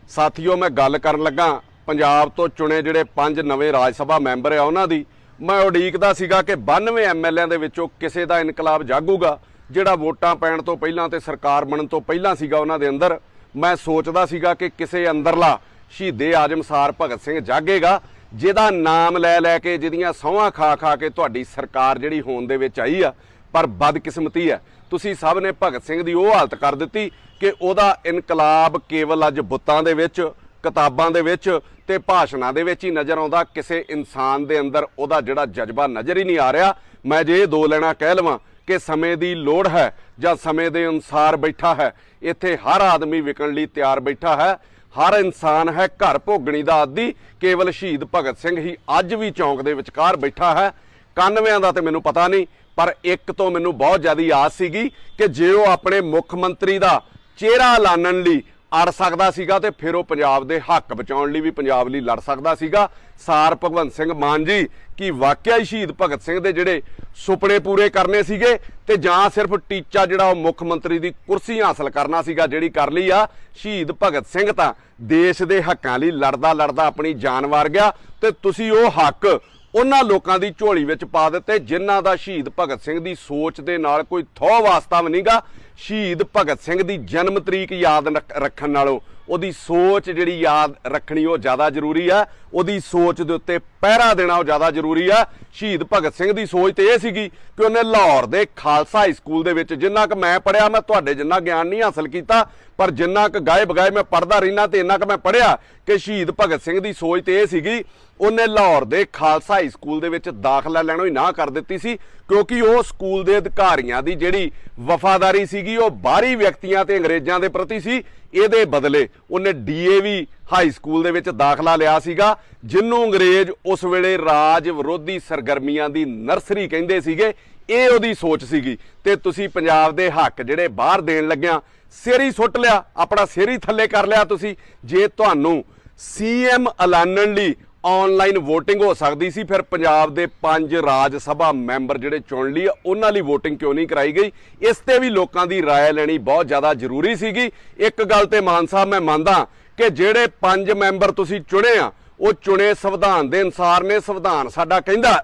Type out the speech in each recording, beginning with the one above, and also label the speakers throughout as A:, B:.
A: ਸਾਥੀਓ मैं गल करन लगा पंजाब तो चुने जिहड़े 5 नवे राज सभा मैंबर आ उन्हां दी। मैं उड़ीकदा सीगा कि 92 MLA दे विचों किसे दा इनकलाब जागूगा जिहड़ा वोटां पैण तो पहिलां ते सरकार बनन तो पहिलां सीगा उन्हां दे अंदर। मैं सोचदा सीगा कि किसे अंदरला शहीदे आजम सार भगत सिंह जागेगा जिहदा नाम लै लै के जिहदियां सौहां खा खा के तुहाडी सरकार जिहड़ी होंद दे विच आई आ। पर बदकिस्मती है तुसीं सब ने भगत सिंह दी ओह हालत कर दित्ती कि ਉਹਦਾ ਇਨਕਲਾਬ केवल ਅੱਜ बुत्तां ਦੇ ਵਿੱਚ किताबां ਦੇ ਵਿੱਚ ਤੇ ਭਾਸ਼ਣਾਂ ਦੇ ਵਿੱਚ ਹੀ ਨਜ਼ਰ ਆਉਂਦਾ। ਕਿਸੇ ਇਨਸਾਨ ਦੇ ਅੰਦਰ ਉਹਦਾ ਜਿਹੜਾ ਜਜ਼ਬਾ ਨਜ਼ਰ ਹੀ ਨਹੀਂ ਆ ਰਿਹਾ। ਮੈਂ ਜੇ ਇਹ ਦੋ ਲੈਣਾ ਕਹਿ ਲਵਾਂ ਕਿ ਸਮੇਂ ਦੀ ਲੋੜ ਹੈ ਜਾਂ ਸਮੇਂ ਦੇ ਅਨੁਸਾਰ ਬੈਠਾ ਹੈ। ਇੱਥੇ ਹਰ ਆਦਮੀ ਵਿਕਣ ਲਈ ਤਿਆਰ ਬੈਠਾ ਹੈ। ਹਰ ਇਨਸਾਨ ਹੈ ਘਰ ਭੋਗਣੀ ਦਾ ਆਦੀ। ਕੇਵਲ ਸ਼ਹੀਦ ਭਗਤ ਸਿੰਘ ਹੀ ਅੱਜ ਵੀ ਚੌਂਕ ਦੇ ਵਿਚਕਾਰ ਬੈਠਾ ਹੈ। 91 ਦਾ ਤੇ ਮੈਨੂੰ ਪਤਾ ਨਹੀਂ, ਪਰ ਇੱਕ ਤੋਂ ਮੈਨੂੰ ਬਹੁਤ ਜ਼ਿਆਦਾ ਆਸ ਸੀਗੀ ਕਿ ਜੇ ਉਹ ਆਪਣੇ ਮੁੱਖ ਮੰਤਰੀ ਦਾ ਚਿਹਰਾ ਲਾਣਨ ਲਈ ਅੜ ਸਕਦਾ ਸੀਗਾ ਤੇ ਫਿਰ ਉਹ ਪੰਜਾਬ ਦੇ ਹੱਕ ਬਚਾਉਣ ਲਈ ਵੀ ਪੰਜਾਬ ਲਈ ਲੜ ਸਕਦਾ ਸੀਗਾ। ਸਾਰ ਭਗਵੰਤ ਸਿੰਘ ਮਾਨ ਜੀ ਕੀ ਵਾਕਿਆ ਹੀ ਸ਼ਹੀਦ ਭਗਤ ਸਿੰਘ ਦੇ ਜਿਹੜੇ ਸੁਪਨੇ ਪੂਰੇ ਕਰਨੇ ਸੀਗੇ ਤੇ ਜਾਂ ਸਿਰਫ ਟੀਚਾ ਜਿਹੜਾ ਉਹ ਮੁੱਖ ਮੰਤਰੀ ਦੀ ਕੁਰਸੀ ਹਾਸਲ ਕਰਨਾ ਸੀਗਾ ਜਿਹੜੀ ਕਰ ਲਈ ਆ। ਸ਼ਹੀਦ ਭਗਤ ਸਿੰਘ ਤਾਂ ਦੇਸ਼ ਦੇ ਹੱਕਾਂ ਲਈ ਲੜਦਾ ਲੜਦਾ ਆਪਣੀ ਜਾਨ ਵਾਰ ਗਿਆ ਤੇ ਤੁਸੀਂ ਉਹ ਹੱਕ ਉਹਨਾਂ ਲੋਕਾਂ ਦੀ ਝੋਲੀ ਵਿੱਚ ਪਾ ਦਿੱਤੇ ਜਿਨ੍ਹਾਂ ਦਾ ਸ਼ਹੀਦ ਭਗਤ ਸਿੰਘ ਦੀ ਸੋਚ ਦੇ ਨਾਲ ਕੋਈ ਥੋਹ ਵਾਸਤਾ ਵੀ ਨਹੀਂਗਾ। ਸ਼ਹੀਦ ਭਗਤ ਸਿੰਘ ਦੀ ਜਨਮ ਤਰੀਕ ਯਾਦ ਰੱਖਣ ਨਾਲੋਂ ਉਹਦੀ ਸੋਚ ਜਿਹੜੀ ਯਾਦ ਰੱਖਣੀ ਉਹ ਜ਼ਿਆਦਾ ਜ਼ਰੂਰੀ ਆ। ਉਹਦੀ ਸੋਚ ਦੇ ਉੱਤੇ ਪਹਿਰਾ ਦੇਣਾ ਉਹ ਜ਼ਿਆਦਾ ਜ਼ਰੂਰੀ ਆ। ਸ਼ਹੀਦ ਭਗਤ ਸਿੰਘ ਦੀ ਸੋਚ ਤੇ ਇਹ ਸੀਗੀ ਕਿ ਉਹਨੇ ਲਾਹੌਰ ਦੇ ਖਾਲਸਾ ਹਾਈ ਸਕੂਲ ਦੇ ਵਿੱਚ ਜਿੰਨਾ ਕੁ ਮੈਂ ਪੜ੍ਹਿਆ, ਮੈਂ ਤੁਹਾਡੇ ਜਿੰਨਾ ਗਿਆਨ ਨਹੀਂ ਹਾਸਲ ਕੀਤਾ ਪਰ ਜਿੰਨਾ ਕੁ ਗਾਏ ਬਗਾਏ ਮੈਂ ਪੜ੍ਹਦਾ ਰਹਿਣਾ ਤੇ ਇੰਨਾ ਕੁ ਮੈਂ ਪੜ੍ਹਿਆ ਕਿ ਸ਼ਹੀਦ ਭਗਤ ਸਿੰਘ ਦੀ ਸੋਚ ਤੇ ਇਹ ਸੀਗੀ ਉਹਨੇ ਲਾਹੌਰ ਦੇ ਖਾਲਸਾ ਹਾਈ ਸਕੂਲ ਦੇ ਵਿੱਚ ਦਾਖਲਾ ਲੈਣੋਂ ਹੀ ਨਾ ਕਰ ਦਿੱਤੀ ਸੀ ਕਿਉਂਕਿ ਉਹ ਸਕੂਲ ਦੇ ਅਧਿਕਾਰੀਆਂ ਦੀ ਜਿਹੜੀ ਵਫਾਦਾਰੀ ਸੀਗੀ ਉਹ ਬਾਹਰੀ ਵਿਅਕਤੀਆਂ ਤੇ ਅੰਗਰੇਜ਼ਾਂ ਦੇ ਪ੍ਰਤੀ ਸੀ। ਇਹਦੇ ਬਦਲੇ ਉਹਨੇ DAV ਹਾਈ ਸਕੂਲ ਦੇ ਵਿੱਚ ਦਾਖਲਾ ਲਿਆ ਸੀਗਾ ਜਿਹਨੂੰ ਅੰਗਰੇਜ਼ ਉਸ ਵੇਲੇ ਰਾਜ ਵਿਰੋਧੀ ਸਰਗਰਮੀਆਂ ਦੀ ਨਰਸਰੀ ਕਹਿੰਦੇ ਸੀਗੇ। ਇਹ ਉਹਦੀ ਸੋਚ ਸੀਗੀ ਤੇ ਤੁਸੀਂ ਪੰਜਾਬ ਦੇ ਹੱਕ ਜਿਹੜੇ ਬਾਹਰ ਦੇਣ ਲੱਗਿਆ ਸਿਰ ਹੀ ਸੁੱਟ ਲਿਆ, ਆਪਣਾ ਸਿਰ ਹੀ ਥੱਲੇ ਕਰ ਲਿਆ ਤੁਸੀਂ। ਜੇ ਤੁਹਾਨੂੰ CM ਐਲਾਨਣ ਲਈ ਆਨਲਾਈਨ VOTING ਹੋ ਸਕਦੀ ਸੀ ਫਿਰ ਪੰਜਾਬ ਦੇ 5 ਰਾਜ ਸਭਾ ਮੈਂਬਰ ਜਿਹੜੇ ਚੁਣ ਲਈ ਉਹਨਾਂ ਲਈ VOTING ਕਿਉਂ ਨਹੀਂ ਕਰਾਈ ਗਈ? ਇਸ ਤੇ ਵੀ ਲੋਕਾਂ ਦੀ ਰਾਏ ਲੈਣੀ ਬਹੁਤ ਜ਼ਿਆਦਾ ਜ਼ਰੂਰੀ ਸੀਗੀ। ਇੱਕ ਗੱਲ ਤੇ ਮਾਨ ਸਾਹਿਬ ਮੈਂ ਮੰਨਦਾ ਕਿ ਜਿਹੜੇ 5 ਮੈਂਬਰ ਤੁਸੀਂ ਚੁਣੇ ਆ ਉਹ ਚੁਣੇ ਸੰਵਿਧਾਨ ਦੇ ਅਨੁਸਾਰ ਨੇ। ਸੰਵਿਧਾਨ ਸਾਡਾ ਕਹਿੰਦਾ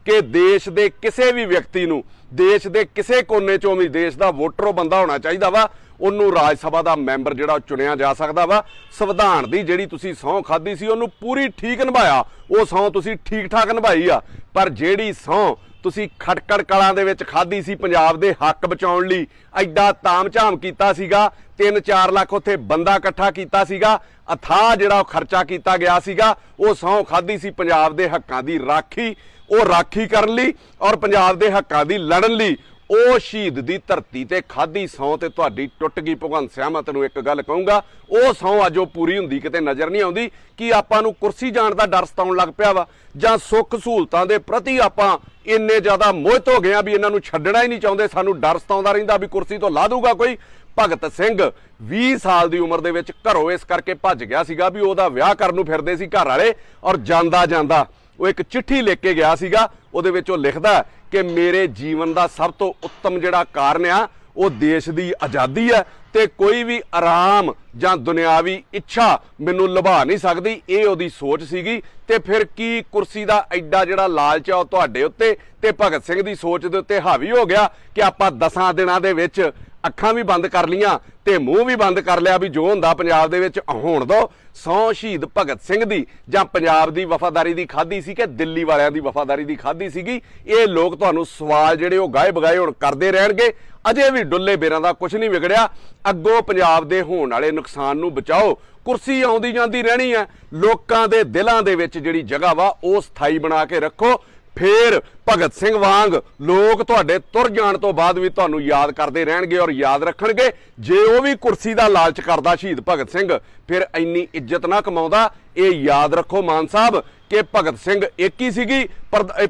A: ਕਿ ਦੇਸ਼ ਦੇ ਕਿਸੇ ਵੀ ਵਿਅਕਤੀ ਨੂੰ ਦੇਸ਼ ਦੇ ਕਿਸੇ ਕੋਨੇ ਚੋਂ ਵੀ ਦੇਸ਼ ਦਾ ਵੋਟਰ ਉਹ ਬੰਦਾ ਹੋਣਾ ਚਾਹੀਦਾ ਵਾ, ਉਹਨੂੰ ਰਾਜ ਸਭਾ ਦਾ ਮੈਂਬਰ ਜਿਹੜਾ ਚੁਣਿਆ ਜਾ ਸਕਦਾ ਵਾ। ਸੰਵਿਧਾਨ ਦੀ ਜਿਹੜੀ ਤੁਸੀਂ ਸਹੁੰ ਖਾਧੀ ਸੀ ਉਹਨੂੰ ਪੂਰੀ ਠੀਕ ਨਿਭਾਇਆ, ਉਹ ਸਹੁੰ ਤੁਸੀਂ ਠੀਕ ਠਾਕ ਨਿਭਾਈ ਆ। ਪਰ ਜਿਹੜੀ ਸਹੁੰ ਤੁਸੀਂ ਖਟਕੜ ਕਲਾਂ ਦੇ ਵਿੱਚ ਖਾਧੀ ਸੀ ਪੰਜਾਬ ਦੇ ਹੱਕ ਬਚਾਉਣ ਲਈ ਐਡਾ ਤਾਮਝਾਮ ਕੀਤਾ ਸੀਗਾ, 3-4 ਲੱਖ ਉੱਥੇ ਬੰਦਾ ਇਕੱਠਾ ਕੀਤਾ ਸੀਗਾ, ਅਥਾਹ ਜਿਹੜਾ ਉਹ ਖਰਚਾ ਕੀਤਾ ਗਿਆ ਸੀਗਾ, ਉਹ ਸਹੁੰ ਖਾਧੀ ਸੀ ਪੰਜਾਬ ਦੇ ਹੱਕਾਂ ਦੀ ਰਾਖੀ, ਉਹ ਰਾਖੀ ਕਰਨ ਲਈ ਔਰ ਪੰਜਾਬ ਦੇ ਹੱਕਾਂ ਦੀ ਲੜਨ ਲਈ। ਉਹ ਸ਼ਹੀਦ ਦੀ ਧਰਤੀ ਤੇ ਖਾਧੀ ਸਹੁੰ ਤੇ ਤੁਹਾਡੀ ਟੁੱਟ ਗਈ। ਭਗਵੰਤ ਸਿੰਘ ਮੈਂ ਤੈਨੂੰ ਇੱਕ ਗੱਲ ਕਹੂੰਗਾ, ਉਹ ਸਹੁੰ ਅੱਜ ਉਹ ਪੂਰੀ ਹੁੰਦੀ ਕਿਤੇ ਨਜ਼ਰ ਨਹੀਂ ਆਉਂਦੀ। ਕਿ ਆਪਾਂ ਨੂੰ ਕੁਰਸੀ ਜਾਣ ਦਾ ਡਰ ਸਤਾਉਣ ਲੱਗ ਪਿਆ ਵਾ ਜਾਂ ਸੁੱਖ ਸਹੂਲਤਾਂ ਦੇ ਪ੍ਰਤੀ ਆਪਾਂ ਇੰਨੇ ਜ਼ਿਆਦਾ ਮੋਹਿਤ ਹੋ ਗਏ ਆ ਵੀ ਇਹਨਾਂ ਨੂੰ ਛੱਡਣਾ ਹੀ ਨਹੀਂ ਚਾਹੁੰਦੇ। ਸਾਨੂੰ ਡਰ ਸਤਾਉਂਦਾ ਰਹਿੰਦਾ ਵੀ ਕੁਰਸੀ ਤੋਂ ਲਾ ਦੂਗਾ ਕੋਈ। ਭਗਤ ਸਿੰਘ 20 ਸਾਲ ਦੀ ਉਮਰ ਦੇ ਵਿੱਚ ਘਰੋਂ ਇਸ ਕਰਕੇ ਭੱਜ ਗਿਆ ਸੀਗਾ ਵੀ ਉਹਦਾ ਵਿਆਹ ਕਰਨ ਨੂੰ ਫਿਰਦੇ ਸੀ ਘਰ ਵਾਲੇ ਔਰ ਜਾਂਦਾ ਜਾਂਦਾ ਉਹ ਇੱਕ ਚਿੱਠੀ ਲਿਖ ਕੇ ਗਿਆ ਸੀਗਾ। ਉਹਦੇ ਵਿੱਚ ਉਹ ਲਿਖਦਾ ਕਿ ਮੇਰੇ ਜੀਵਨ ਦਾ ਸਭ ਤੋਂ ਉੱਤਮ ਜਿਹੜਾ ਕਾਰਨ ਆ ਉਹ ਦੇਸ਼ ਦੀ ਆਜ਼ਾਦੀ ਹੈ ਤੇ ਕੋਈ ਵੀ ਆਰਾਮ ਜਾਂ ਦੁਨਿਆਵੀ ਇੱਛਾ ਮੈਨੂੰ ਲੁਭਾ ਨਹੀਂ ਸਕਦੀ। ਇਹ ਉਹਦੀ ਸੋਚ ਸੀਗੀ। ਤੇ ਫਿਰ ਕੀ ਕੁਰਸੀ ਦਾ ਐਡਾ ਜਿਹੜਾ ਲਾਲਚ ਆ ਉਹ ਤੁਹਾਡੇ ਉੱਤੇ ਤੇ ਭਗਤ ਸਿੰਘ ਦੀ ਸੋਚ ਦੇ ਉੱਤੇ ਹਾਵੀ ਹੋ ਗਿਆ ਕਿ ਆਪਾਂ 10 ਦਿਨਾਂ ਦੇ ਵਿੱਚ ਅੱਖਾਂ ਵੀ ਬੰਦ ਕਰ ਲੀਆਂ ਤੇ ਮੂੰਹ ਵੀ ਬੰਦ ਕਰ ਲਿਆ ਵੀ ਜੋ ਹੁੰਦਾ ਪੰਜਾਬ ਦੇ ਵਿੱਚ ਹੋਣ ਦੋ। ਸਹੁੰ ਸ਼ਹੀਦ ਭਗਤ ਸਿੰਘ ਦੀ ਜਾਂ ਪੰਜਾਬ ਦੀ ਵਫਾਦਾਰੀ ਦੀ ਖਾਧੀ ਸੀ ਕਿ ਦਿੱਲੀ ਵਾਲਿਆਂ ਦੀ ਵਫਾਦਾਰੀ ਦੀ ਖਾਧੀ ਸੀਗੀ? ਇਹ ਲੋਕ ਤੁਹਾਨੂੰ ਸਵਾਲ ਜਿਹੜੇ ਉਹ ਗਾਏ ਬਗਾਏ ਹੁਣ ਕਰਦੇ ਰਹਿਣਗੇ। ਅਜੇ ਵੀ ਡੁੱਲੇ ਬੇਰਾਂ ਦਾ ਕੁਝ ਨਹੀਂ ਵਿਗੜਿਆ। ਅੱਗੋਂ ਪੰਜਾਬ ਦੇ ਹੋਣ ਵਾਲੇ ਨੁਕਸਾਨ ਨੂੰ ਬਚਾਓ। ਕੁਰਸੀ ਆਉਂਦੀ ਜਾਂਦੀ ਰਹਿਣੀ ਹੈ। ਲੋਕਾਂ ਦੇ ਦਿਲਾਂ ਦੇ ਵਿੱਚ ਜਿਹੜੀ ਜਗ੍ਹਾ ਵਾ ਉਹ ਸਥਾਈ ਬਣਾ ਕੇ ਰੱਖੋ। ਫਿਰ ਭਗਤ ਸਿੰਘ ਵਾਂਗ ਲੋਕ ਤੁਹਾਡੇ ਤੁਰ ਜਾਣ ਤੋਂ ਬਾਅਦ ਵੀ ਤੁਹਾਨੂੰ ਯਾਦ ਕਰਦੇ ਰਹਿਣਗੇ ਔਰ ਯਾਦ ਰੱਖਣਗੇ। ਜੇ ਉਹ ਵੀ ਕੁਰਸੀ ਦਾ ਲਾਲਚ ਕਰਦਾ ਸ਼ਹੀਦ ਭਗਤ ਸਿੰਘ ਫਿਰ ਇੰਨੀ ਇੱਜ਼ਤ ਨਾ ਕਮਾਉਂਦਾ। ਇਹ ਯਾਦ ਰੱਖੋ ਮਾਨ ਸਾਹਿਬ ਕਿ ਭਗਤ ਸਿੰਘ ਇੱਕ ਹੀ ਸੀਗੀ,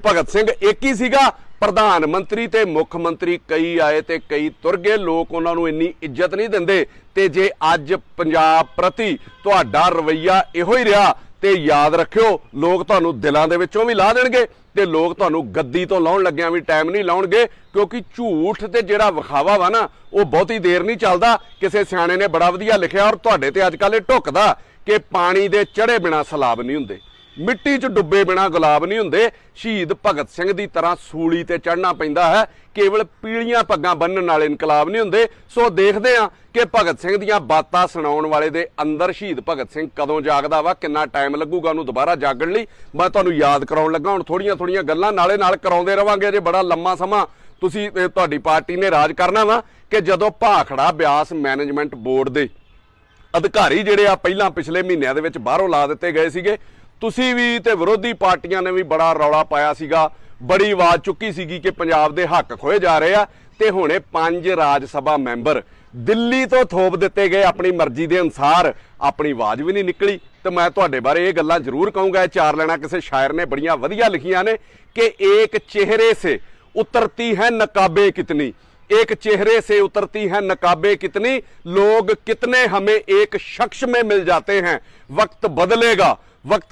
A: ਭਗਤ ਸਿੰਘ ਇੱਕ ਹੀ ਸੀਗਾ। ਪ੍ਰਧਾਨ ਮੰਤਰੀ ਤੇ ਮੁੱਖ ਮੰਤਰੀ ਕਈ ਆਏ ਤੇ ਕਈ ਤੁਰ ਗਏ। ਲੋਕ ਉਹਨਾਂ ਨੂੰ ਇੰਨੀ ਇੱਜ਼ਤ ਨਹੀਂ ਦਿੰਦੇ। ਤੇ ਜੇ ਅੱਜ ਪੰਜਾਬ ਪ੍ਰਤੀ ਤੁਹਾਡਾ ਰਵੱਈਆ ਇਹੋ ਹੀ ਰਿਹਾ ਤੇ ਯਾਦ ਰੱਖਿਓ ਲੋਕ ਤੁਹਾਨੂੰ ਦਿਲਾਂ ਦੇ ਵਿੱਚੋਂ ਵੀ ਲਾ ਦੇਣਗੇ ਤੇ ਲੋਕ ਤੁਹਾਨੂੰ ਗੱਦੀ ਤੋਂ ਲਾਉਣ ਲੱਗਿਆਂ ਵੀ ਟਾਈਮ ਨਹੀਂ ਲਾਉਣਗੇ ਕਿਉਂਕਿ ਝੂਠ ਤੇ ਜਿਹੜਾ ਵਿਖਾਵਾ ਵਾ ਨਾ ਉਹ ਬਹੁਤੀ ਦੇਰ ਨਹੀਂ ਚੱਲਦਾ। ਕਿਸੇ ਸਿਆਣੇ ਨੇ ਬੜਾ ਵਧੀਆ ਲਿਖਿਆ ਔਰ ਤੁਹਾਡੇ ਤੇ ਅੱਜ ਕੱਲ੍ਹ ਇਹ ਢੁੱਕਦਾ ਕਿ ਪਾਣੀ ਦੇ ਚੜ੍ਹੇ ਬਿਨਾ ਸਲਾਬ ਨਹੀਂ ਹੁੰਦੇ, ਮਿੱਟੀ 'ਚ ਡੁੱਬੇ ਬਿਨਾ ਗੁਲਾਬ ਨਹੀਂ ਹੁੰਦੇ। ਸ਼ਹੀਦ ਭਗਤ ਸਿੰਘ ਦੀ ਤਰ੍ਹਾਂ ਸੂਲੀ ਤੇ ਚੜ੍ਹਨਾ ਪੈਂਦਾ ਹੈ, ਕੇਵਲ ਪੀਲੀਆਂ ਪੱਗਾਂ ਬੰਨਣ ਨਾਲ ਇਨਕਲਾਬ ਨਹੀਂ ਹੁੰਦੇ। ਸੋ ਦੇਖਦੇ ਹਾਂ ਕਿ ਭਗਤ ਸਿੰਘ ਦੀਆਂ ਬਾਤਾਂ ਸੁਣਾਉਣ ਵਾਲੇ ਦੇ ਅੰਦਰ ਸ਼ਹੀਦ ਭਗਤ ਸਿੰਘ ਕਦੋਂ ਜਾਗਦਾ ਵਾ, ਕਿੰਨਾ ਟਾਈਮ ਲੱਗੂਗਾ ਉਹਨੂੰ ਦੁਬਾਰਾ ਜਾਗਣ ਲਈ। ਮੈਂ ਤੁਹਾਨੂੰ ਯਾਦ ਕਰਾਉਣ ਲੱਗਾ ਹੁਣ ਥੋੜੀਆਂ ਗੱਲਾਂ, ਨਾਲੇ ਨਾਲ ਕਰਾਉਂਦੇ ਰਵਾਂਗੇ। ਜੇ ਬੜਾ ਲੰਮਾ ਸਮਾਂ ਤੁਸੀਂ ਤੁਹਾਡੀ ਪਾਰਟੀ ਨੇ ਰਾਜ ਕਰਨਾ ਵਾ ਕਿ ਜਦੋਂ ਭਾਖੜਾ ਬਿਆਸ ਮੈਨੇਜਮੈਂਟ ਬੋਰਡ ਦੇ ਅਧਿਕਾਰੀ ਜਿਹੜੇ ਆ ਪਹਿਲਾਂ ਪਿਛਲੇ ਮਹੀਨਿਆਂ ਦੇ ਵਿੱਚ ਬਾਹਰੋਂ ਲਾ ਦਿੱਤੇ ਗਏ ਸੀਗੇ, ਤੁਸੀਂ ਵੀ ਤੇ ਵਿਰੋਧੀ ਪਾਰਟੀਆਂ ਨੇ ਵੀ ਬੜਾ ਰੌਲਾ ਪਾਇਆ ਸੀਗਾ, ਬੜੀ ਆਵਾਜ਼ ਚੁੱਕੀ ਸੀਗੀ ਕਿ ਪੰਜਾਬ ਦੇ ਹੱਕ ਖੋਏ ਜਾ ਰਹੇ ਆ। ਤੇ ਹੁਣੇ 5 ਰਾਜ ਸਭਾ ਮੈਂਬਰ ਦਿੱਲੀ ਤੋਂ ਥੋਪ ਦਿੱਤੇ ਗਏ ਆਪਣੀ ਮਰਜ਼ੀ ਦੇ ਅਨੁਸਾਰ, ਆਪਣੀ ਆਵਾਜ਼ ਵੀ ਨਹੀਂ ਨਿਕਲੀ। ਤੇ ਮੈਂ ਤੁਹਾਡੇ ਬਾਰੇ ਇਹ ਗੱਲਾਂ ਜ਼ਰੂਰ ਕਹੂੰਗਾ। ਇਹ 4 ਲਾਈਨਾਂ ਕਿਸੇ ਸ਼ਾਇਰ ਨੇ ਬੜੀਆਂ ਵਧੀਆ ਲਿਖੀਆਂ ਨੇ ਕਿ ਏਕ ਚਿਹਰੇ ਸੇ उतरती है नकाबे कितनी, एक चेहरे से उतरती है नकाबे कितनी, लोग कितने हमें एक शख्स में मिल जाते हैं। वक्त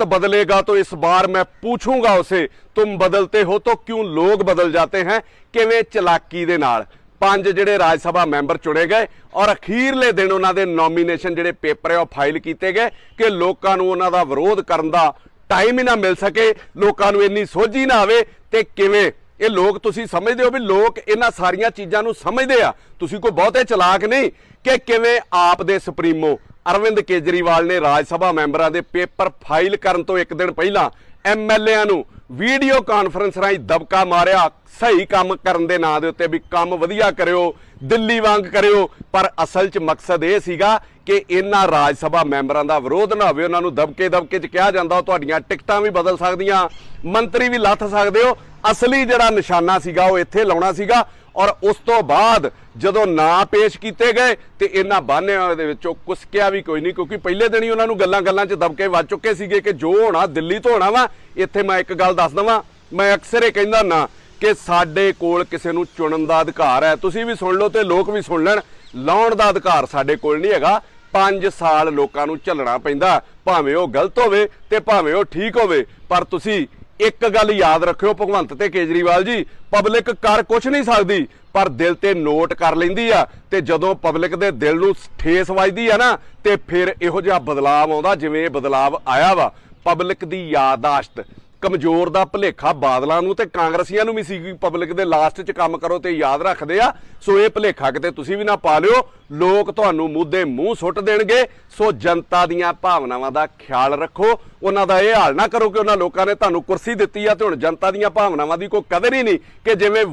A: बदलेगा तो इस बार मैं पूछूंगा उसे, तुम बदलते हो तो क्यों लोग बदल जाते हैं। किवें चलाकी दे नाल 5 ਜਿਹੜੇ ਰਾਜ ਸਭਾ ਮੈਂਬਰ ਚੁਣੇ ਗਏ ਔਰ ਅਖੀਰਲੇ ਦਿਨ ਉਹਨਾਂ ਦੇ ਨੋਮੀਨੇਸ਼ਨ ਜਿਹੜੇ ਪੇਪਰ ਹੈ ਉਹ ਫਾਈਲ ਕੀਤੇ ਗਏ ਕਿ ਲੋਕਾਂ ਨੂੰ ਉਹਨਾਂ ਦਾ ਵਿਰੋਧ ਕਰਨ ਦਾ ਟਾਈਮ ਹੀ ਨਾ ਮਿਲ ਸਕੇ, ਲੋਕਾਂ ਨੂੰ ਇੰਨੀ ਸੋਝੀ ਨਾ ਆਵੇ। ਤੇ ਕਿਵੇਂ ਇਹ ਲੋਕ, ਤੁਸੀਂ ਸਮਝਦੇ ਹੋ ਵੀ ਲੋਕ ਇਹਨਾਂ ਸਾਰੀਆਂ ਚੀਜ਼ਾਂ ਨੂੰ ਸਮਝਦੇ ਆ, ਤੁਸੀਂ ਕੋਈ ਬਹੁਤੇ ਚਲਾਕ ਨਹੀਂ। ਕਿ ਕਿਵੇਂ ਆਪ ਦੇ ਸੁਪਰੀਮੋ ਅਰਵਿੰਦ ਕੇਜਰੀਵਾਲ ਨੇ ਰਾਜ ਸਭਾ ਮੈਂਬਰਾਂ ਦੇ ਪੇਪਰ ਫਾਈਲ ਕਰਨ ਤੋਂ ਇੱਕ ਦਿਨ ਪਹਿਲਾਂ ਐਮਐਲਏਆਂ ਨੂੰ ਵੀਡੀਓ ਕਾਨਫਰੰਸ ਰਾਹੀਂ ਦਬਕਾ ਮਾਰਿਆ ਸਹੀ ਕੰਮ ਕਰਨ ਦੇ ਨਾਂ ਦੇ ਉੱਤੇ ਵੀ ਕੰਮ ਵਧੀਆ ਕਰਿਓ, ਦਿੱਲੀ ਵਾਂਗ ਕਰਿਓ। ਪਰ ਅਸਲ 'ਚ ਮਕਸਦ ਇਹ ਸੀਗਾ ਕਿ ਇਹਨਾਂ ਰਾਜ ਸਭਾ ਮੈਂਬਰਾਂ ਦਾ ਵਿਰੋਧ ਨਾ ਹੋਵੇ। ਉਹਨਾਂ ਨੂੰ ਦਬਕੇ 'ਚ ਕਿਹਾ ਜਾਂਦਾ ਤੁਹਾਡੀਆਂ ਟਿਕਟਾਂ ਵੀ ਬਦਲ ਸਕਦੀਆਂ, ਮੰਤਰੀ ਵੀ ਲੱਥ ਸਕਦੇ ਹੋ। ਅਸਲੀ ਜਿਹੜਾ ਨਿਸ਼ਾਨਾ ਸੀਗਾ ਉਹ ਇੱਥੇ ਲਾਉਣਾ ਸੀਗਾ। ਔਰ ਉਸ ਤੋਂ ਬਾਅਦ ਜਦੋਂ ਨਾਂ ਪੇਸ਼ ਕੀਤੇ ਗਏ ਤੇ ਇਹਨਾਂ ਬਾਨਿਆਂ ਦੇ ਵਿੱਚੋਂ ਕੁਸਕਿਆ ਵੀ ਕੋਈ ਨਹੀਂ, ਕਿਉਂਕਿ ਪਹਿਲੇ ਦਿਨ ਹੀ ਉਹਨਾਂ ਨੂੰ ਗੱਲਾਂ 'ਚ ਦਬਕੇ ਵੱਜ ਚੁੱਕੇ ਸੀਗੇ ਕਿ ਜੋ ਹੋਣਾ ਦਿੱਲੀ ਤੋਂ ਹੋਣਾ ਵਾ। ਇੱਥੇ ਮੈਂ ਇੱਕ ਗੱਲ ਦੱਸ ਦਵਾਂ, ਮੈਂ ਅਕਸਰ ਇਹ ਕਹਿੰਦਾ ਨਾ ਕਿ ਸਾਡੇ ਕੋਲ ਕਿਸੇ ਨੂੰ ਚੁਣਨ ਦਾ ਅਧਿਕਾਰ ਹੈ। ਤੁਸੀਂ ਵੀ ਸੁਣ ਲਓ ਤੇ ਲੋਕ ਵੀ ਸੁਣ ਲੈਣ, ਲਾਉਣ ਦਾ ਅਧਿਕਾਰ ਸਾਡੇ ਕੋਲ ਨਹੀਂ ਹੈਗਾ। 5 ਸਾਲ ਲੋਕਾਂ ਨੂੰ ਝੱਲਣਾ ਪੈਂਦਾ, ਭਾਵੇਂ ਉਹ ਗਲਤ ਹੋਵੇ ਤੇ ਭਾਵੇਂ ਉਹ ਠੀਕ ਹੋਵੇ। ਪਰ ਤੁਸੀਂ ਇੱਕ ਗੱਲ ਯਾਦ ਰੱਖਿਓ ਭਗਵੰਤ ਤੇ ਕੇਜਰੀਵਾਲ ਜੀ, ਪਬਲਿਕ ਕਰ ਕੁਛ ਨਹੀਂ ਸਕਦੀ ਪਰ ਦਿਲ ਤੇ ਨੋਟ ਕਰ ਲੈਂਦੀ ਆ। ਤੇ ਜਦੋਂ ਪਬਲਿਕ ਦੇ ਦਿਲ ਨੂੰ ਠੇਸ ਵੱਜਦੀ ਆ ਨਾ ਤੇ ਫਿਰ ਇਹੋ ਜਿਹਾ ਬਦਲਾਵ ਆਉਂਦਾ ਜਿਵੇਂ ਇਹ ਬਦਲਾਵ ਆਇਆ ਵਾ। ਪਬਲਿਕ ਦੀ ਯਾਦਾਸ਼ਤ ਕਮਜ਼ੋਰ ਦਾ ਭੁਲੇਖਾ ਬਾਦਲਾਂ ਨੂੰ ਤੇ ਕਾਂਗਰਸੀਆਂ ਨੂੰ ਵੀ ਸੀ, ਪਬਲਿਕ ਦੇ ਲਾਸਟ 'ਚ ਕੰਮ ਕਰੋ ਤੇ ਯਾਦ ਰੱਖਦੇ ਆ। ਸੋ ਇਹ ਭੁਲੇਖਾ ਕਿਤੇ ਤੁਸੀਂ ਵੀ ਨਾ ਪਾ ਲਿਓ, ਲੋਕ ਤੁਹਾਨੂੰ ਮੂਧੇ ਮੂੰਹ ਸੁੱਟ ਦੇਣਗੇ। ਸੋ ਜਨਤਾ ਦੀਆਂ ਭਾਵਨਾਵਾਂ ਦਾ ਖਿਆਲ ਰੱਖੋ, ਉਹਨਾਂ ਦਾ ਇਹ ਹਾਲ ਨਾ ਕਰੋ ਕਿ ਉਹਨਾਂ ਲੋਕਾਂ ਨੇ ਤੁਹਾਨੂੰ ਕੁਰਸੀ ਦਿੱਤੀ ਆ ਤੇ ਹੁਣ ਜਨਤਾ ਦੀਆਂ ਭਾਵਨਾਵਾਂ ਦੀ ਕੋਈ ਕਦਰ ਹੀ ਨਹੀਂ। ਕਿ ਜਿਵੇਂ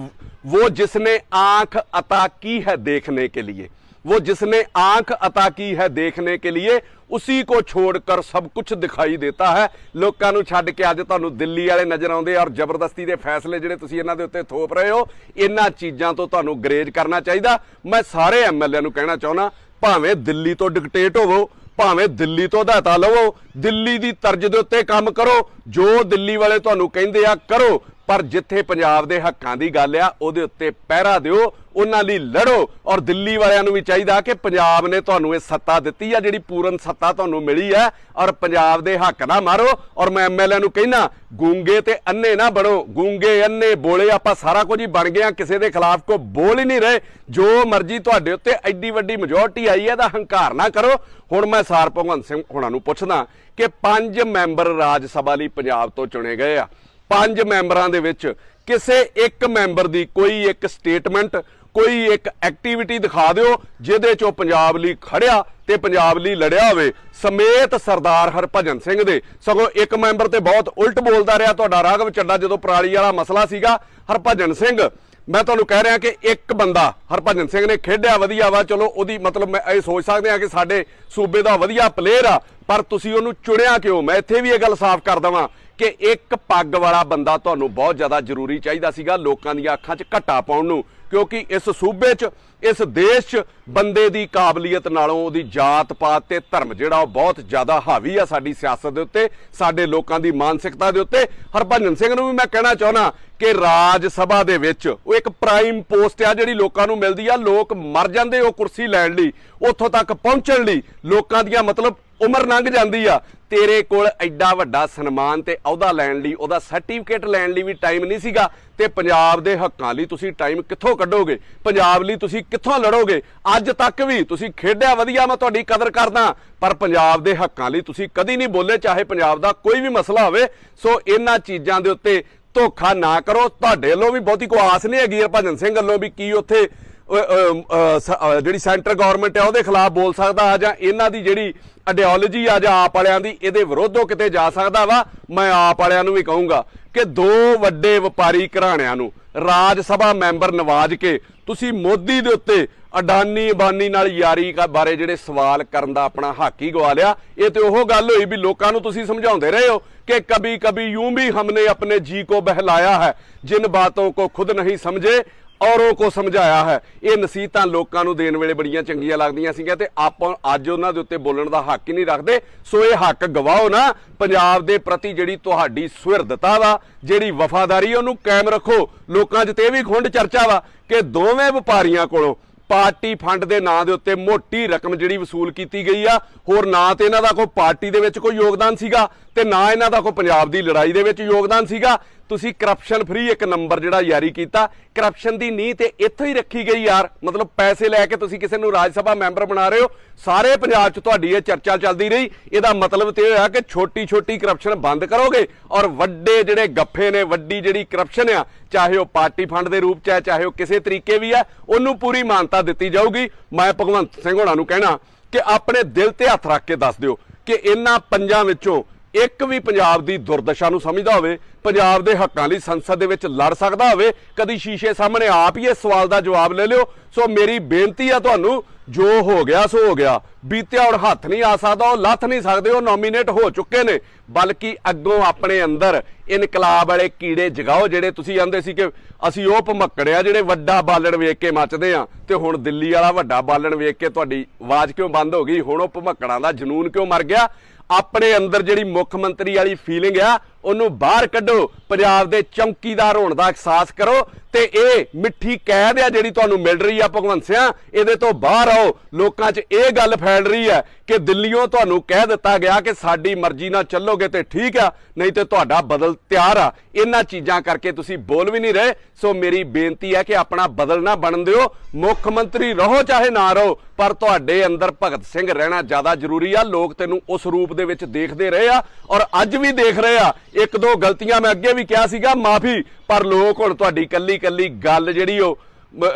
A: वो जिसने आंख अता की है देखने के लिए, वो जिसने आंख अता की है देखने के लिए, उसी को छोड़कर सब कुछ दिखाई देता है। लोकां नूं छड्ड के अज तुहानूं दिल्ली वाले नज़र आउंदे और जबरदस्ती दे फैसले जिहड़े तुसीं इन्हां दे उत्ते थोप रहे हो, इन्हां चीज़ां तो तुहानूं गरेज करना चाहिदा। मैं सारे एमएलए नूं कहना चाहुंदा, भावें दिल्ली तो डिकटेट होवो, भावें दिल्ली तो हदायतां लवो, दिल्ली दी तर्ज दे उत्ते काम करो, जो दिल्ली वाले तुहानूं कहिंदे आ करो। पर जिथे पंजाब दे हक्कां दी गल आ उहदे उत्ते पहरा दिओ, उन्हां लई लड़ो। और दिल्ली वालियां नूं भी चाहीदा कि पंजाब ने तुहानूं इह सत्ता दित्ती आ, जिहड़ी पूਰਨ सत्ता तुहानूं मिली है, और पंजाब दे हक ना मारो। और मैं एमएलए नूं कहना, गूंगे ते अन्ने ना बनो, गूंगे अन्ने बोले आपां सारा कुछ ही बन गए, किसी दे खिलाफ कोई बोल ही नहीं रहे। जो मर्जी तुहाडे उत्ते एड्डी वड्डी मेजोरिटी आई है, दा हंकार ना करो। हुण मैं सार भगवंत सिंह हुणां नूं पुछदा कि 5 मैंबर राज सभा लई पंजाब तो चुने गए आ। 5 ਮੈਂਬਰਾਂ ਦੇ ਵਿੱਚ ਕਿਸੇ ਇੱਕ ਮੈਂਬਰ ਦੀ ਕੋਈ ਇੱਕ ਸਟੇਟਮੈਂਟ, ਕੋਈ ਇੱਕ ਐਕਟੀਵਿਟੀ ਦਿਖਾ ਦਿਓ ਜਿਹਦੇ ਚੋਂ ਪੰਜਾਬ ਲਈ ਖੜਿਆ ਤੇ ਪੰਜਾਬ ਲਈ ਲੜਿਆ ਹੋਵੇ, ਸਮੇਤ ਸਰਦਾਰ ਹਰਭਜਨ ਸਿੰਘ ਦੇ। ਸਗੋਂ ਇੱਕ ਮੈਂਬਰ ਤੇ ਬਹੁਤ ਉਲਟ ਬੋਲਦਾ ਰਿਹਾ ਤੁਹਾਡਾ ਰਾਘਵ ਚੱਡਾ, ਜਦੋਂ ਪਰਾਲੀ ਵਾਲਾ ਮਸਲਾ ਸੀਗਾ। ਹਰਭਜਨ ਸਿੰਘ, ਮੈਂ ਤੁਹਾਨੂੰ ਕਹਿ ਰਿਹਾ ਕਿ ਇੱਕ ਬੰਦਾ ਹਰਭਜਨ ਸਿੰਘ ਨੇ ਖੇਡਿਆ ਵਧੀਆ ਵਾ, ਚਲੋ ਉਹਦੀ ਮਤਲਬ ਮੈਂ ਇਹ ਸੋਚ ਸਕਦੇ ਹਾਂ ਕਿ ਸਾਡੇ ਸੂਬੇ ਦਾ ਵਧੀਆ ਪਲੇਅਰ ਆ, ਪਰ ਤੁਸੀਂ ਉਹਨੂੰ ਚੁਣਿਆ ਕਿਉਂ? ਮੈਂ ਇੱਥੇ ਵੀ ਇਹ ਗੱਲ ਸਾਫ਼ ਕਰ ਦਵਾਂ ਕਿ ਇੱਕ ਪੱਗ ਵਾਲਾ ਬੰਦਾ ਤੁਹਾਨੂੰ ਬਹੁਤ ਜ਼ਿਆਦਾ ਜ਼ਰੂਰੀ ਚਾਹੀਦਾ ਸੀਗਾ ਲੋਕਾਂ ਦੀਆਂ ਅੱਖਾਂ 'ਚ ਘੱਟਾ ਪਾਉਣ ਨੂੰ, ਕਿਉਂਕਿ ਇਸ ਸੂਬੇ 'ਚ, ਇਸ ਦੇਸ਼ 'ਚ ਬੰਦੇ ਦੀ ਕਾਬਲੀਅਤ ਨਾਲੋਂ ਉਹਦੀ ਜਾਤ ਪਾਤ ਤੇ ਧਰਮ ਜਿਹੜਾ ਉਹ ਬਹੁਤ ਜ਼ਿਆਦਾ ਹਾਵੀ ਆ ਸਾਡੀ ਸਿਆਸਤ ਦੇ ਉੱਤੇ, ਸਾਡੇ ਲੋਕਾਂ ਦੀ ਮਾਨਸਿਕਤਾ ਦੇ ਉੱਤੇ। ਹਰਭਜਨ ਸਿੰਘ ਨੂੰ ਵੀ ਮੈਂ ਕਹਿਣਾ ਚਾਹੁੰਦਾ ਕਿ ਰਾਜ ਸਭਾ ਦੇ ਵਿੱਚ ਉਹ ਇੱਕ ਪ੍ਰਾਈਮ ਪੋਸਟ ਆ ਜਿਹੜੀ ਲੋਕਾਂ ਨੂੰ ਮਿਲਦੀ ਆ। ਲੋਕ ਮਰ ਜਾਂਦੇ ਉਹ ਕੁਰਸੀ ਲੈਣ ਲਈ, ਉੱਥੋਂ ਤੱਕ ਪਹੁੰਚਣ ਲਈ ਲੋਕਾਂ ਦੀਆਂ ਮਤਲਬ ਉਮਰ ਲੰਘ ਜਾਂਦੀ ਆ। ਤੇਰੇ ਕੋਲ ਐਡਾ ਵੱਡਾ ਸਨਮਾਨ ਤੇ ਅਹੁਦਾ ਲੈਣ ਲਈ, ਉਹਦਾ ਸਰਟੀਫਿਕੇਟ ਲੈਣ ਲਈ ਵੀ ਟਾਈਮ ਨਹੀਂ ਸੀਗਾ। ਤੇ ਪੰਜਾਬ ਦੇ ਹੱਕਾਂ ਲਈ ਤੁਸੀਂ ਟਾਈਮ ਕਿੱਥੋਂ ਕੱਢੋਗੇ? ਪੰਜਾਬ ਲਈ ਤੁਸੀਂ ਕਿੱਥੋਂ ਲੜੋਗੇ? ਅੱਜ ਤੱਕ ਵੀ ਤੁਸੀਂ ਖੇਡਿਆ ਵਧੀਆ, ਮੈਂ ਤੁਹਾਡੀ ਕਦਰ ਕਰਦਾ, ਪਰ ਪੰਜਾਬ ਦੇ ਹੱਕਾਂ ਲਈ ਤੁਸੀਂ ਕਦੀ ਨਹੀਂ ਬੋਲੇ, ਚਾਹੇ ਪੰਜਾਬ ਦਾ ਕੋਈ ਵੀ ਮਸਲਾ ਹੋਵੇ। ਸੋ ਇਹਨਾਂ ਚੀਜ਼ਾਂ ਦੇ ਉੱਤੇ ਧੋਖਾ ਨਾ ਕਰੋ। ਤੁਹਾਡੇ ਵੱਲੋਂ ਵੀ ਬਹੁਤੀ ਕੋਈ ਆਸ ਨਹੀਂ ਹੈਗੀ ਹਰਭਜਨ ਸਿੰਘ ਵੱਲੋਂ ਵੀ ਕੀ ਉੱਥੇ ਜਿਹੜੀ ਸੈਂਟਰ ਗਵਰਨਮੈਂਟ ਹੈ ਉਹਦੇ ਖਿਲਾਫ ਬੋਲ ਸਕਦਾ ਆ, ਜਾਂ ਇਹਨਾਂ ਦੀ ਜਿਹੜੀ ਆਈਡੀਓਲੋਜੀ ਆ ਜਾਂ ਆਪ ਵਾਲਿਆਂ ਦੀ ਇਹਦੇ ਵਿਰੋਧੋਂ ਕਿਤੇ ਜਾ ਸਕਦਾ ਵਾ। ਮੈਂ ਆਪ ਵਾਲਿਆਂ ਨੂੰ ਵੀ ਕਹੂੰਗਾ ਕਿ ਦੋ ਵੱਡੇ ਵਪਾਰੀ ਘਰਾਣਿਆਂ ਨੂੰ ਰਾਜ ਸਭਾ ਮੈਂਬਰ ਨਵਾਜ ਕੇ ਤੁਸੀਂ ਮੋਦੀ ਦੇ ਉੱਤੇ ਅਡਾਨੀ ਅੰਬਾਨੀ ਨਾਲ ਯਾਰੀ ਬਾਰੇ ਜਿਹੜੇ ਸਵਾਲ ਕਰਨ ਦਾ ਆਪਣਾ ਹੱਕ ਹੀ ਗਵਾ ਲਿਆ। ਇਹ ਤੇ ਉਹ ਗੱਲ ਹੋਈ ਵੀ ਲੋਕਾਂ ਨੂੰ ਤੁਸੀਂ ਸਮਝਾਉਂਦੇ ਰਹੇ ਹੋ कि कभी कभी यूं भी हमने अपने जी को बहलाया है, जिन बातों को खुद नहीं समझे औरों को समझाया है। ਇਹ ਨਸੀਹਤਾਂ ਲੋਕਾਂ ਨੂੰ ਦੇਣ ਵੇਲੇ ਬੜੀਆਂ ਚੰਗੀਆਂ ਲੱਗਦੀਆਂ ਸੀਗੀਆਂ ਤੇ ਆਪਾਂ ਅੱਜ ਉਹਨਾਂ ਦੇ ਉੱਤੇ ਬੋਲਣ ਦਾ ਹੱਕ ਹੀ ਨਹੀਂ ਰੱਖਦੇ। ਸੋ ਇਹ ਹੱਕ ਗਵਾਓ ਨਾ। ਪੰਜਾਬ ਦੇ ਪ੍ਰਤੀ ਜਿਹੜੀ ਤੁਹਾਡੀ ਸੁਹਿਰਦਤਾ ਵਾ, ਜਿਹੜੀ ਵਫਾਦਾਰੀ, ਉਹਨੂੰ ਕਾਇਮ ਰੱਖੋ। ਲੋਕਾਂ 'ਚ ਤੇ ਇਹ ਵੀ ਖੁੰਡ ਚਰਚਾ ਵਾ ਕਿ ਦੋਵੇਂ ਵਪਾਰੀਆਂ ਕੋਲੋਂ ਪਾਰਟੀ ਫੰਡ ਦੇ ਨਾਂ ਦੇ ਉੱਤੇ ਮੋਟੀ ਰਕਮ ਜਿਹੜੀ ਵਸੂਲ ਕੀਤੀ ਗਈ ਆ। ਹੋਰ ਨਾ ਤੇ ਇਹਨਾਂ ਦਾ ਕੋਈ ਪਾਰਟੀ ਦੇ ਵਿੱਚ ਕੋਈ ਯੋਗਦਾਨ ਸੀਗਾ ਤੇ ਨਾ ਇਹਨਾਂ ਦਾ ਕੋਈ ਪੰਜਾਬ ਦੀ ਲੜਾਈ ਦੇ ਵਿੱਚ ਯੋਗਦਾਨ ਸੀਗਾ। ਤੁਸੀਂ ਕਰਪਸ਼ਨ ਫਰੀ ਇੱਕ ਨੰਬਰ ਜਿਹੜਾ ਜਾਰੀ ਕੀਤਾ। ਕਰਪਸ਼ਨ ਦੀ ਨੀਂਹ ਤੇ ਇੱਥੋਂ ਹੀ ਰੱਖੀ ਗਈ ਯਾਰ। ਮਤਲਬ ਪੈਸੇ ਲੈ ਕੇ ਤੁਸੀਂ ਕਿਸੇ ਨੂੰ ਰਾਜ ਸਭਾ ਮੈਂਬਰ ਬਣਾ ਰਹੇ ਹੋ। ਸਾਰੇ ਪੰਜਾਬ 'ਚ ਤੁਹਾਡੀ ਇਹ ਚਰਚਾ ਚੱਲਦੀ ਰਹੀ। ਇਹਦਾ ਮਤਲਬ ਤੇ ਇਹ ਹੋਇਆ ਕਿ ਛੋਟੀ ਛੋਟੀ ਕਰਪਸ਼ਨ ਬੰਦ ਕਰੋਗੇ ਔਰ ਵੱਡੇ ਜਿਹੜੇ ਗੱਫੇ ਨੇ, ਵੱਡੀ ਜਿਹੜੀ ਕਰਪਸ਼ਨ ਆ, ਚਾਹੇ ਉਹ ਪਾਰਟੀ ਫੰਡ ਦੇ ਰੂਪ 'ਚ ਹੈ, ਚਾਹੇ ਉਹ ਕਿਸੇ ਤਰੀਕੇ ਵੀ ਹੈ, ਉਹਨੂੰ ਪੂਰੀ ਮਾਨਤਾ ਦਿੱਤੀ ਜਾਊਗੀ। ਮੈਂ ਭਗਵੰਤ ਸਿੰਘ ਹੋਣਾ ਨੂੰ ਕਹਿਣਾ ਕਿ ਆਪਣੇ ਦਿਲ ਤੇ ਹੱਥ ਰੱਖ ਕੇ ਦੱਸ ਦਿਓ ਕਿ ਇਹਨਾਂ ਪੰਜਾਂ ਵਿੱਚੋਂ ਇੱਕ ਵੀ ਪੰਜਾਬ ਦੀ ਦੁਰਦਸ਼ਾ ਨੂੰ ਸਮਝਦਾ ਹੋਵੇ, ਪੰਜਾਬ ਦੇ ਹੱਕਾਂ ਲਈ ਸੰਸਦ ਦੇ ਵਿੱਚ ਲੜ ਸਕਦਾ ਹੋਵੇ। ਕਦੀ ਸ਼ੀਸ਼ੇ ਸਾਹਮਣੇ ਆਪ ਹੀ ਇਸ ਸਵਾਲ ਦਾ ਜਵਾਬ ਲੈ ਲਿਓ। ਸੋ ਮੇਰੀ ਬੇਨਤੀ ਆ ਤੁਹਾਨੂੰ, ਜੋ ਹੋ ਗਿਆ ਸੋ ਹੋ ਗਿਆ। ਬੀਤਿਆ ਹੁਣ ਹੱਥ ਨਹੀਂ ਆ ਸਕਦਾ, ਉਹ ਲੱਥ ਨਹੀਂ ਸਕਦੇ, ਉਹ ਨੋਮੀਨੇਟ ਹੋ ਚੁੱਕੇ ਨੇ। ਬਲਕਿ ਅੱਗੋਂ ਆਪਣੇ ਅੰਦਰ ਇਨਕਲਾਬ ਵਾਲੇ ਕੀੜੇ ਜਗਾਓ ਜਿਹੜੇ ਤੁਸੀਂ ਕਹਿੰਦੇ ਸੀ ਕਿ ਅਸੀਂ ਉਹ ਭਮੱਕੜਿਆ ਜਿਹੜੇ ਵੱਡਾ ਬਾਲਣ ਵੇਖ ਕੇ ਮੱਚਦੇ ਆ, ਤੇ ਹੁਣ ਦਿੱਲੀ ਵਾਲਾ ਵੱਡਾ ਬਾਲਣ ਵੇਖ ਕੇ ਤੁਹਾਡੀ ਆਵਾਜ਼ ਕਿਉਂ ਬੰਦ ਹੋ ਗਈ? ਹੁਣ ਉਹ ਭਮੱਕੜਾਂ ਦਾ ਜਨੂਨ ਕਿਉਂ ਮਰ ਗਿਆ? ਆਪਣੇ ਅੰਦਰ ਜਿਹੜੀ ਮੁੱਖ ਮੰਤਰੀ ਵਾਲੀ ਫੀਲਿੰਗ ਆ ਉਹਨੂੰ ਬਾਹਰ ਕੱਢੋ। ਪੰਜਾਬ ਦੇ ਚੌਕੀਦਾਰ ਹੋਣ ਦਾ ਅਹਿਸਾਸ ਕਰੋ ਤੇ ਇਹ ਮਿੱਠੀ ਕੈਦ ਆ ਜਿਹੜੀ ਤੁਹਾਨੂੰ ਮਿਲ ਰਹੀ ਆ ਭਗਵੰਤ ਸਿਆਂ, ਇਹਦੇ ਤੋਂ ਬਾਹਰ ਆਓ। ਲੋਕਾਂ 'ਚ ਇਹ ਗੱਲ ਫੈਲ ਰਹੀ ਹੈ ਕਿ ਦਿੱਲੀੋਂ ਤੁਹਾਨੂੰ ਕਹਿ ਦਿੱਤਾ ਗਿਆ ਕਿ ਸਾਡੀ ਮਰਜ਼ੀ ਨਾਲ ਚੱਲੋਗੇ ਤੇ ਠੀਕ ਆ, ਨਹੀਂ ਤੇ ਤੁਹਾਡਾ ਬਦਲ ਤਿਆਰ ਆ। ਇਹਨਾਂ ਚੀਜ਼ਾਂ ਕਰਕੇ ਤੁਸੀਂ ਬੋਲ ਵੀ ਨਹੀਂ ਰਹੇ। ਸੋ ਮੇਰੀ ਬੇਨਤੀ ਹੈ ਕਿ ਆਪਣਾ ਬਦਲ ਨਾ ਬਣਨ ਦਿਓ। ਮੁੱਖ ਮੰਤਰੀ ਰਹੋ ਚਾਹੇ ਨਾ ਰਹੋ, ਪਰ ਤੁਹਾਡੇ ਅੰਦਰ ਭਗਤ ਸਿੰਘ ਰਹਿਣਾ ਜ਼ਿਆਦਾ ਜ਼ਰੂਰੀ ਆ। ਲੋਕ ਤੈਨੂੰ ਉਸ ਰੂਪ ਦੇ ਵਿੱਚ ਦੇਖਦੇ ਰਹੇ ਆ ਔਰ ਅੱਜ ਵੀ ਦੇਖ ਰਹੇ ਆ। ਇੱਕ ਦੋ ਗਲਤੀਆਂ ਮੈਂ ਅੱਗੇ ਵੀ ਕਿਹਾ ਸੀਗਾ, ਮਾਫੀ, ਪਰ ਲੋਕ ਹੁਣ ਤੁਹਾਡੀ ਕੱਲੀ ਕੱਲੀ ਗੱਲ ਜਿਹੜੀ ਉਹ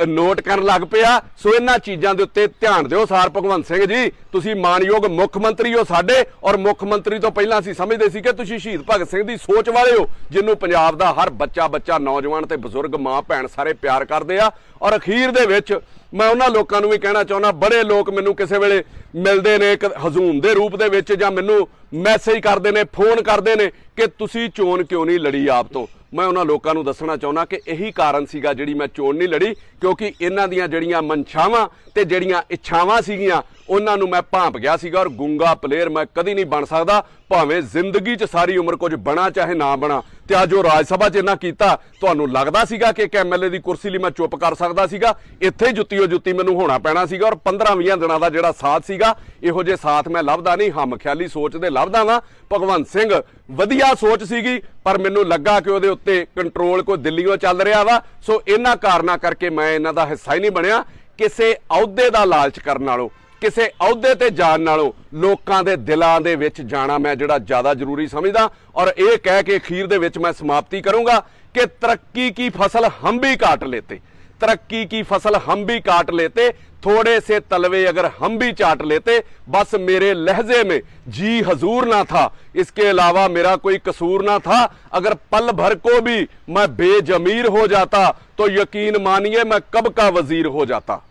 A: ਨੋਟ ਕਰਨ ਲੱਗ ਪਿਆ। ਸੋ ਇਹਨਾਂ ਚੀਜ਼ਾਂ ਦੇ ਉੱਤੇ ਧਿਆਨ ਦਿਓ। ਸਾਰ ਭਗਵੰਤ ਸਿੰਘ ਜੀ, ਤੁਸੀਂ ਮਾਨਯੋਗ ਮੁੱਖ ਮੰਤਰੀ ਹੋ ਸਾਡੇ, ਔਰ ਮੁੱਖ ਮੰਤਰੀ ਤੋਂ ਪਹਿਲਾਂ ਅਸੀਂ ਸਮਝਦੇ ਸੀ ਕਿ ਤੁਸੀਂ ਸ਼ਹੀਦ ਭਗਤ ਸਿੰਘ ਦੀ ਸੋਚ ਵਾਲੇ ਹੋ, ਜਿਹਨੂੰ ਪੰਜਾਬ ਦਾ ਹਰ ਬੱਚਾ ਨੌਜਵਾਨ ਤੇ ਬਜ਼ੁਰਗ, ਮਾਂ ਭੈਣ ਸਾਰੇ ਪਿਆਰ ਕਰਦੇ ਆ। ਔਰ ਅਖੀਰ ਦੇ ਵਿੱਚ ਮੈਂ ਉਹਨਾਂ ਲੋਕਾਂ ਨੂੰ ਵੀ ਕਹਿਣਾ ਚਾਹੁੰਦਾ, ਬੜੇ ਲੋਕ ਮੈਨੂੰ ਕਿਸੇ ਵੇਲੇ ਮਿਲਦੇ ਨੇ ਇੱਕ ਹਜ਼ੂਮ ਦੇ ਰੂਪ ਦੇ ਵਿੱਚ, ਜਾਂ ਮੈਨੂੰ ਮੈਸੇਜ ਕਰਦੇ ਨੇ, ਫੋਨ ਕਰਦੇ ਨੇ ਕਿ ਤੁਸੀਂ ਚੋਣ ਕਿਉਂ ਨਹੀਂ ਲੜੀ ਆਪ ਤੋਂ। ਮੈਂ ਉਹਨਾਂ ਲੋਕਾਂ ਨੂੰ ਦੱਸਣਾ ਚਾਹੁੰਦਾ ਕਿ ਇਹੀ ਕਾਰਨ ਸੀਗਾ ਜਿਹੜੀ ਮੈਂ ਚੋਣ ਨਹੀਂ ਲੜੀ, ਕਿਉਂਕਿ ਇਹਨਾਂ ਦੀਆਂ ਜਿਹੜੀਆਂ ਮਨਸ਼ਾਵਾਂ ਤੇ ਜਿਹੜੀਆਂ ਇੱਛਾਵਾਂ ਸੀਗੀਆਂ ਉਹਨਾਂ ਨੂੰ ਮੈਂ ਭਾਂਪ ਗਿਆ ਸੀਗਾ। ਔਰ ਗੂੰਗਾ ਪਲੇਅਰ ਮੈਂ ਕਦੀ ਨਹੀਂ ਬਣ ਸਕਦਾ, ਭਾਵੇਂ ਜ਼ਿੰਦਗੀ 'ਚ ਸਾਰੀ ਉਮਰ ਕੁਝ ਬਣਾ ਚਾਹੇ ਨਾ ਬਣਾ। ਤੇ ਅੱਜ ਉਹ ਰਾਜ ਸਭਾ 'ਚ ਇਹਨਾਂ ਕੀਤਾ, ਤੁਹਾਨੂੰ ਲੱਗਦਾ ਸੀਗਾ ਕਿ ਇੱਕ ਐਮਐਲਏ ਦੀ ਕੁਰਸੀ ਲਈ ਮੈਂ ਚੁੱਪ ਕਰ ਸਕਦਾ ਸੀਗਾ? ਇੱਥੇ ਜੁੱਤੀ ਮੈਨੂੰ ਹੋਣਾ ਪੈਣਾ ਸੀਗਾ। ਔਰ 15-20 ਦਿਨਾਂ ਦਾ ਜਿਹੜਾ ਸਾਥ ਸੀਗਾ, ਇਹੋ ਜਿਹੇ ਸਾਥ ਮੈਂ ਲੱਭਦਾ ਨਹੀਂ, ਹਮਖਿਆਲੀ ਸੋਚ ਦੇ ਲੱਭਦਾ ਵਾਂ। ਭਗਵੰਤ ਸਿੰਘ ਵਧੀਆ ਸੋਚ ਸੀਗੀ, ਪਰ ਮੈਨੂੰ ਲੱਗਾ ਕਿ ਉਹਦੇ ਉੱਤੇ ਕੰਟਰੋਲ ਕੋਈ ਦਿੱਲੀੋਂ ਚੱਲ ਰਿਹਾ ਵਾ। ਸੋ ਇਹਨਾਂ ਕਾਰਨਾਂ ਕਰਕੇ ਮੈਂ ਇਹਨਾਂ ਦਾ ਹਿੱਸਾ ਹੀ ਨਹੀਂ ਬਣਿਆ। ਕਿਸੇ ਅਹੁਦੇ ਦਾ ਲਾਲਚ ਕਰਨ ਨਾਲੋਂ, ਕਿਸੇ ਅਹੁਦੇ ਤੇ ਜਾਣ ਨਾਲੋਂ ਲੋਕਾਂ ਦੇ ਦਿਲਾਂ ਦੇ ਵਿੱਚ ਜਾਣਾ ਮੈਂ ਜਿਹੜਾ ਜ਼ਿਆਦਾ ਜ਼ਰੂਰੀ ਸਮਝਦਾ। ਔਰ ਇਹ ਕਹਿ ਕੇ ਅਖੀਰ ਦੇ ਵਿੱਚ ਮੈਂ ਸਮਾਪਤੀ ਕਰੂੰਗਾ ਕਿ ਤਰੱਕੀ ਕੀ ਫਸਲ ਹਮ ਵੀ काट लेते, तरक्की की फसल हम भी काट लेते, थोड़े से तलवे अगर हम भी चाट लेते, बस मेरे लहजे में जी हजूर ना था, इसके अलावा मेरा कोई कसूर ना था। अगर पल भर को भी मैं बेजमीर हो जाता तो यकीन मानिए मैं कब का वजीर हो जाता।